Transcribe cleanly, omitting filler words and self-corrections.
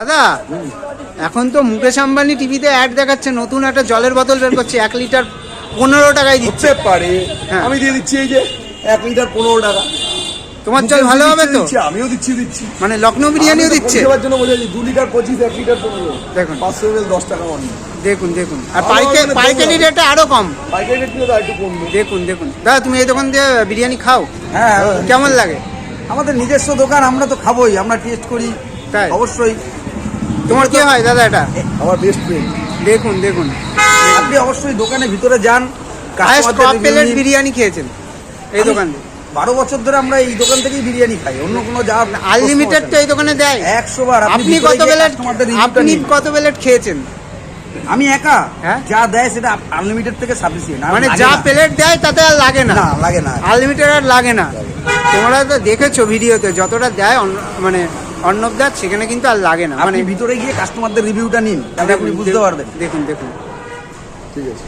দাদা এখন তো মুকেশ আম্বানি টিভিতে অ্যাড দেখাচ্ছে, নতুন একটা জলের বোতল বের করছে 1 লিটার 15 টাকায় দিচ্ছে। হতে পারে, হ্যাঁ। আমি দিয়ে দিচ্ছি এই যে 1 লিটার 15 টাকা। তোমার জল ভালো হবে তো? আমিও দিচ্ছি। মানে লখনৌ বিরিয়ানিও দিচ্ছে। পরিষেবার জন্য বলেছি 2 লিটার 25, 1 লিটার 15। দেখুন 500 ml 10 টাকা অন্য। দেখুন আর পাইকারি রেটটা আরো কম। পাইকারি রেট তো একটু কমবে। দেখুন দাদা, তুমি এই দোকান দিয়ে বিরিয়ানি খাও? হ্যাঁ, কেমন লাগে? আমাদের নিজস্ব দোকান, আমরা তো খাবোই, আমরা টেস্ট করি তাই অবশ্যই। তোমার কি হয় দাদা এটা? আমার বেস্ট ফ্রেন্ড। দেখুন আপনি অবশ্যই দোকানে ভিতরে যান, হায়েস্ট টপ প্লেট বিরিয়ানি খেয়েছেন এই দোকানে? 12 বছর ধরে আমরা এই দোকান থেকেই বিরিয়ানি খাই, অন্য কোনো যা আনলিমিটেড তো এই দোকানে দেয় 100 বার। আপনি কত প্লেট খেয়েছেন? আমি একা, হ্যাঁ? যা দেয় সেটা আনলিমিটেড থেকে সাফিসিয়েন্ট। মানে যা প্লেট দেয় তাতে আর লাগে না? না, লাগে না। আনলিমিটেড আর লাগে না। তোমরা তো দেখেছো ভিডিওতে যতটা দেয় মানে অর্ণবদার, সেখানে কিন্তু আর লাগে না। মানে ভিতরে গিয়ে কাস্টমারদের রিভিউটা নিন, তাহলে আপনি বুঝতে পারবেন। দেখুন ঠিক আছে।